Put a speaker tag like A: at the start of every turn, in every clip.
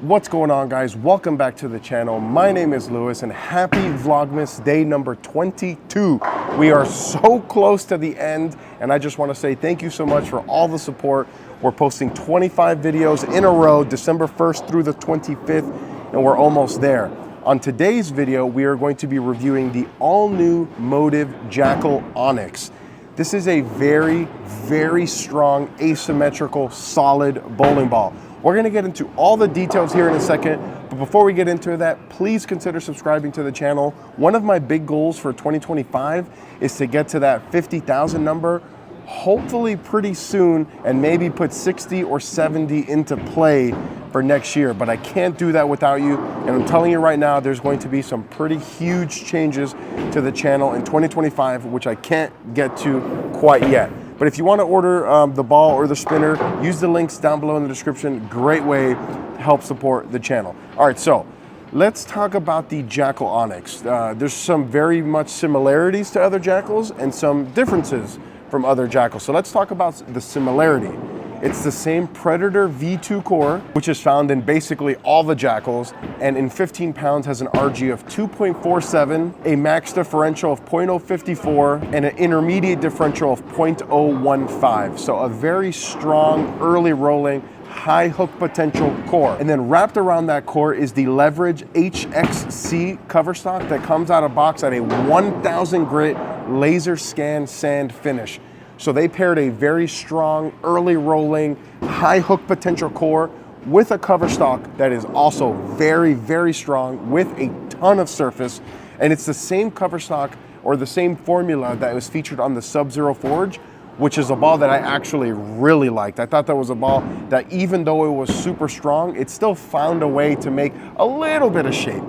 A: What's going on, guys? Welcome back to the channel. My name is Lewis and happy Vlogmas day number 22. We are so close to the end and I just want to say thank you so much for all the support. We're posting 25 videos in a row, December 1st through the 25th, and we're almost there. On today's video, we are going to be reviewing the all-new Motiv Jackal Onyx. This is a very, very strong, asymmetrical, solid bowling ball. We're gonna get into all the details here in a second, but before we get into that, please consider subscribing to the channel. One of my big goals for 2025 is to get to that 50,000 number, hopefully pretty soon, and maybe put 60 or 70 into play for next year, but I can't do that without you. And I'm telling you right now, there's going to be some pretty huge changes to the channel in 2025, which I can't get to quite yet. But if you want to order the ball or the spinner, use the links down below in the description. Great way to help support the channel. All right, so let's talk about the Jackal Onyx. There's some very much similarities to other Jackals and some differences from other Jackals. So let's talk about the similarity. It's the same Predator V2 core, which is found in basically all the Jackals, and in 15 pounds has an RG of 2.47, a max differential of 0.054, and an intermediate differential of 0.015. So a very strong, early rolling, high hook potential core. And then wrapped around that core is the Leverage HXC cover stock that comes out of box at a 1000 grit laser scan sand finish. So they paired a very strong, early rolling, high hook potential core with a cover stock that is also very, very strong with a ton of surface. And it's the same cover stock or the same formula that was featured on the Sub-Zero Forge, which is a ball that I actually really liked. I thought that was a ball that even though it was super strong, it still found a way to make a little bit of shape.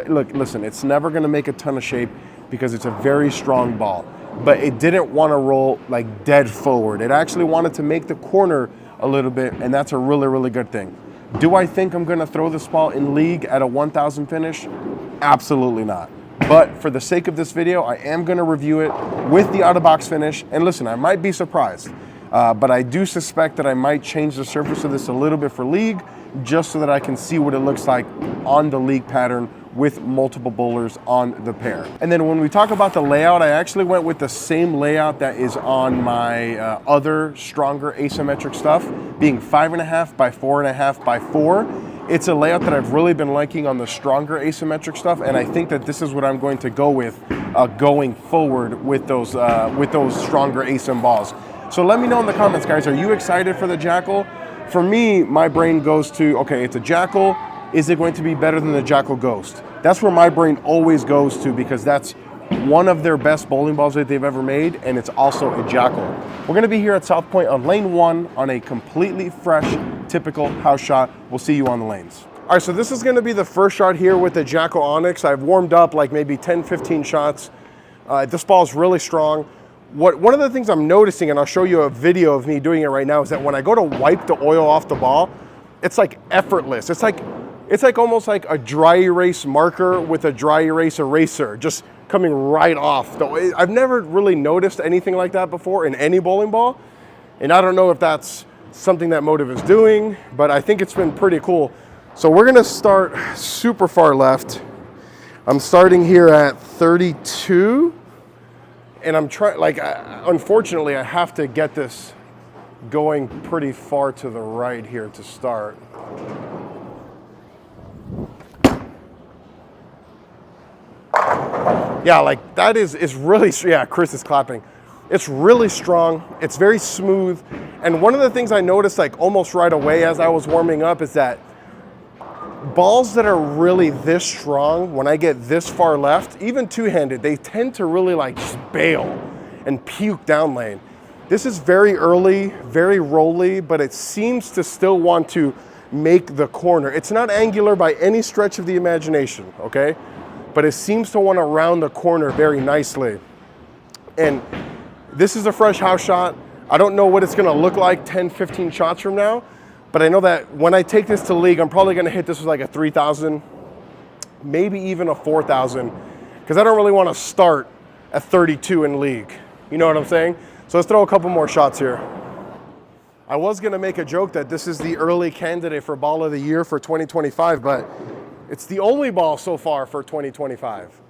A: Look, listen, it's never gonna make a ton of shape because it's a very strong ball, but it didn't want to roll like dead forward. It actually wanted to make the corner a little bit, and that's a really, really good thing. Do I think I'm gonna throw this ball in league at a 1000 finish? Absolutely not. But for the sake of this video, I am gonna review it with the out-of-box finish. And listen, I might be surprised, but I do suspect that I might change the surface of this a little bit for league, just so that I can see what it looks like on the league pattern with multiple bowlers on the pair. And then when we talk about the layout, I actually went with the same layout that is on my other stronger asymmetric stuff, being 5.5 by 4.5 by 4. It's a layout that I've really been liking on the stronger asymmetric stuff, and I think that this is what I'm going to go with going forward with those stronger asym balls. So let me know in the comments, guys, are you excited for the Jackal? For me, my brain goes to, okay, it's a Jackal. Is it going to be better than the Jackal Ghost? That's where my brain always goes to, because that's one of their best bowling balls that they've ever made, and it's also a Jackal. We're gonna be here at South Point on lane 1 on a completely fresh, typical house shot. We'll see you on the lanes. All right, so this is gonna be the first shot here with the Jackal Onyx. I've warmed up like maybe 10, 15 shots. This ball is really strong. One of the things I'm noticing, and I'll show you a video of me doing it right now, is that when I go to wipe the oil off the ball, it's like effortless. It's like almost like a dry erase marker with a dry erase eraser, just coming right off. I've never really noticed anything like that before in any bowling ball. And I don't know if that's something that Motiv is doing, but I think it's been pretty cool. So we're gonna start super far left. I'm starting here at 32. And I'm trying, unfortunately, I have to get this going pretty far to the right here to start. Yeah, like that is really, yeah, Chris is clapping. It's really strong, it's very smooth. And one of the things I noticed like almost right away as I was warming up is that balls that are really this strong, when I get this far left, even two-handed, they tend to really like just bail and puke down lane. This is very early, very rolly, but it seems to still want to make the corner. It's not angular by any stretch of the imagination, okay? But it seems to want to round the corner very nicely. And this is a fresh house shot. I don't know what it's gonna look like 10, 15 shots from now, but I know that when I take this to league, I'm probably gonna hit this with like a 3,000, maybe even a 4,000, because I don't really want to start at 32 in league. You know what I'm saying? So let's throw a couple more shots here. I was gonna make a joke that this is the early candidate for ball of the year for 2025, but it's the only ball so far for 2025.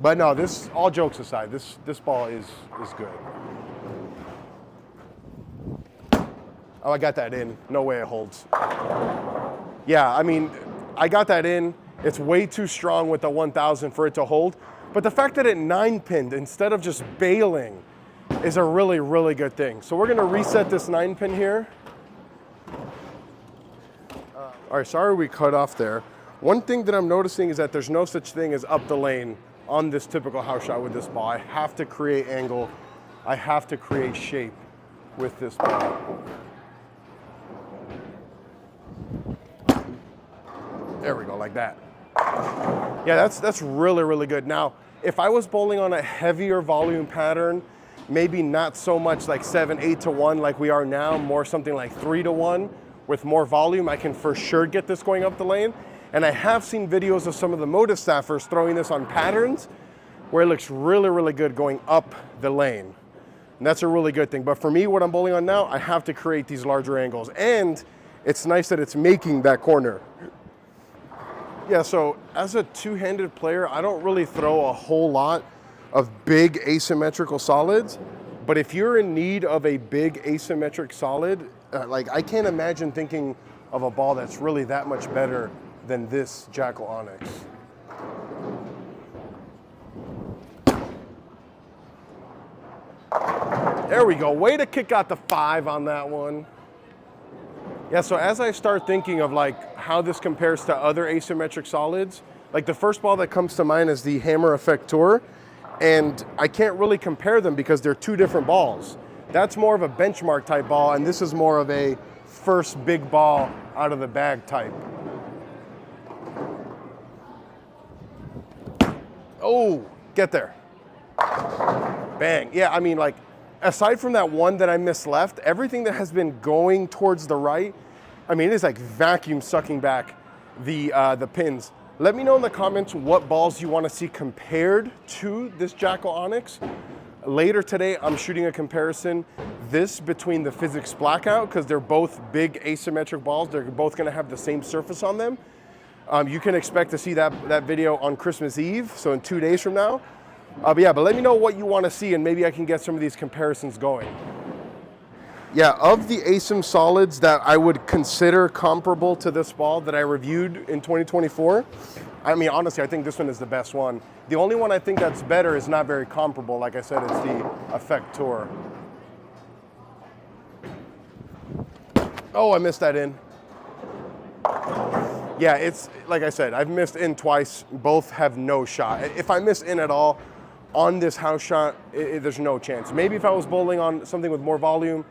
A: But no, this, all jokes aside, this ball is good. Oh, I got that in. No way it holds. Yeah, I mean, I got that in. It's way too strong with the 1000 for it to hold. But the fact that it 9-pinned instead of just bailing is a really, really good thing. So we're gonna reset this 9-pin here. All right, sorry we cut off there. One thing that I'm noticing is that there's no such thing as up the lane on this typical house shot with this ball. I have to create angle. I have to create shape with this ball. There we go, like that. Yeah, that's really, really good. Now, if I was bowling on a heavier volume pattern, maybe not so much like 7, 8 to 1 like we are now, more something like 3 to 1 with more volume, I can for sure get this going up the lane. And I have seen videos of some of the Motiv staffers throwing this on patterns where it looks really, really good going up the lane. And that's a really good thing. But for me, what I'm bowling on now, I have to create these larger angles. And it's nice that it's making that corner. Yeah, so as a two-handed player, I don't really throw a whole lot of big asymmetrical solids. But if you're in need of a big asymmetric solid, like I can't imagine thinking of a ball that's really that much better than this Jackal Onyx. There we go, way to kick out the 5 on that one. Yeah, so as I start thinking of like how this compares to other asymmetric solids, like the first ball that comes to mind is the Hammer Effect Tour, and I can't really compare them because they're two different balls. That's more of a benchmark type ball, and this is more of a first big ball out of the bag type. Oh, get there. Bang. Yeah, I mean, like, aside from that one that I missed left, everything that has been going towards the right, I mean, it is like vacuum sucking back the pins. Let me know in the comments what balls you want to see compared to this Jackal Onyx. Later today, I'm shooting a comparison this between the Physics Blackout, because they're both big asymmetric balls. They're both going to have the same surface on them. You can expect to see that video on Christmas Eve, so in 2 days from now. But let me know what you want to see, and maybe I can get some of these comparisons going. Yeah, of the ASIM solids that I would consider comparable to this ball that I reviewed in 2024, I mean, honestly, I think this one is the best one. The only one I think that's better is not very comparable. Like I said, it's the Effect Tour. Oh, I missed that in. Yeah, it's, like I said, I've missed in twice. Both have no shot. If I miss in at all on this house shot, there's no chance. Maybe if I was bowling on something with more volume,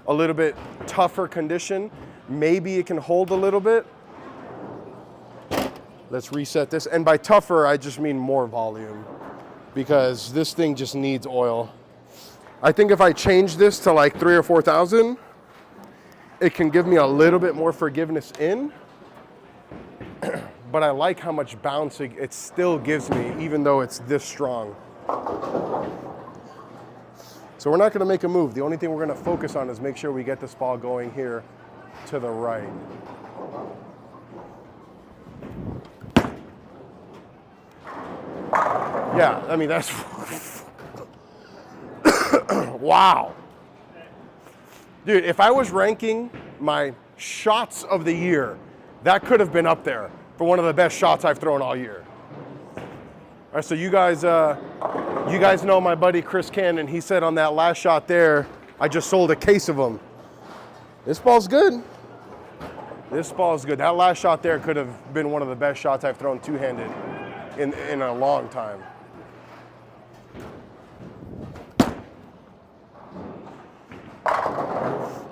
A: a little bit tougher condition, maybe it can hold a little bit. Let's reset this. And by tougher, I just mean more volume, because this thing just needs oil. I think if I change this to like 3,000 or 4,000, it can give me a little bit more forgiveness in. But I like how much bounce it still gives me, even though it's this strong. So we're not going to make a move. The only thing we're going to focus on is make sure we get this ball going here to the right. Yeah, I mean, that's... Wow. Dude, if I was ranking my shots of the year, that could have been up there for one of the best shots I've thrown all year. All right, so you guys know my buddy Chris Cannon. He said on that last shot there, I just sold a case of them. This ball's good. This ball's good. That last shot there could have been one of the best shots I've thrown two-handed in a long time.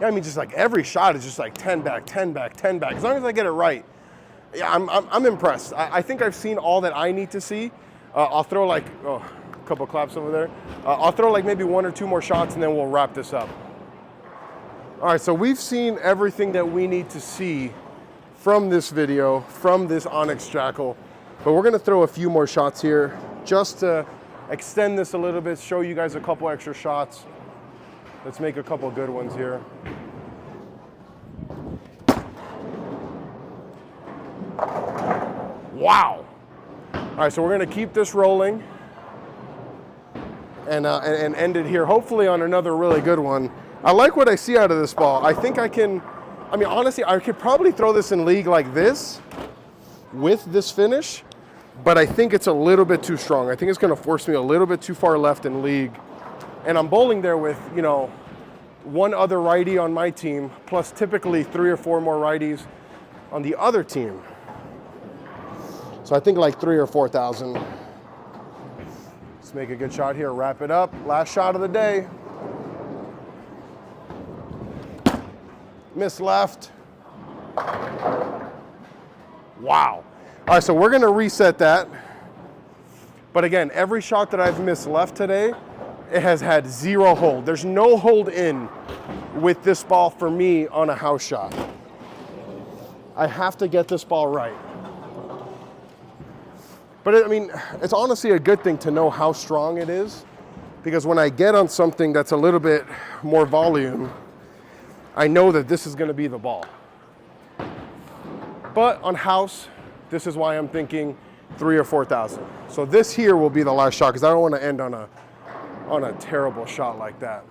A: Yeah, I mean, just like every shot is just like 10 back, 10 back, 10 back. As long as I get it right, yeah, I'm impressed. I think I've seen all that I need to see. I'll throw like, oh, a couple claps over there. I'll throw like maybe 1 or 2 more shots, and then we'll wrap this up. All right, so we've seen everything that we need to see from this video, from this Onyx Jackal, but we're gonna throw a few more shots here just to extend this a little bit, show you guys a couple extra shots. Let's make a couple good ones here. Wow. All right, so we're gonna keep this rolling and end it here, hopefully on another really good one. I like what I see out of this ball. I think I can, I mean, honestly, I could probably throw this in league like this with this finish, but I think it's a little bit too strong. I think it's gonna force me a little bit too far left in league. And I'm bowling there with, you know, one other righty on my team, plus typically 3 or 4 more righties on the other team. So I think like 3,000 or 4,000. Let's make a good shot here, wrap it up. Last shot of the day. Miss left. Wow. All right, so we're gonna reset that. But again, every shot that I've missed left today, it has had 0 hold. There's no hold in with this ball for me on a house shot. I have to get this ball right. But I mean, it's honestly a good thing to know how strong it is, because when I get on something that's a little bit more volume, I know that this is gonna be the ball. But on house, this is why I'm thinking 3,000 or 4,000. So this here will be the last shot, because I don't want to end on a terrible shot like that.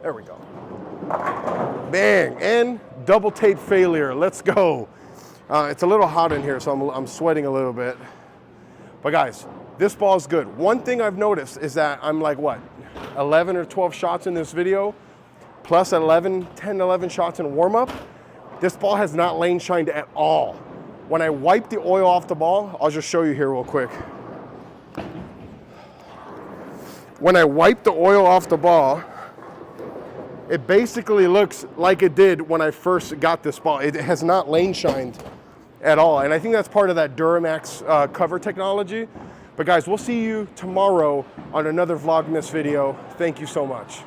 A: There we go. Bang, and double tape failure. Let's go. It's a little hot in here, so I'm sweating a little bit. But guys, this ball's good. One thing I've noticed is that I'm like, what, 11 or 12 shots in this video, plus 10, 11 shots in warm-up. This ball has not lane shined at all. When I wipe the oil off the ball, I'll just show you here real quick. When I wipe the oil off the ball, it basically looks like it did when I first got this ball. It has not lane shined at all. And I think that's part of that Duramax cover technology. But guys, we'll see you tomorrow on another Vlogmas video. Thank you so much.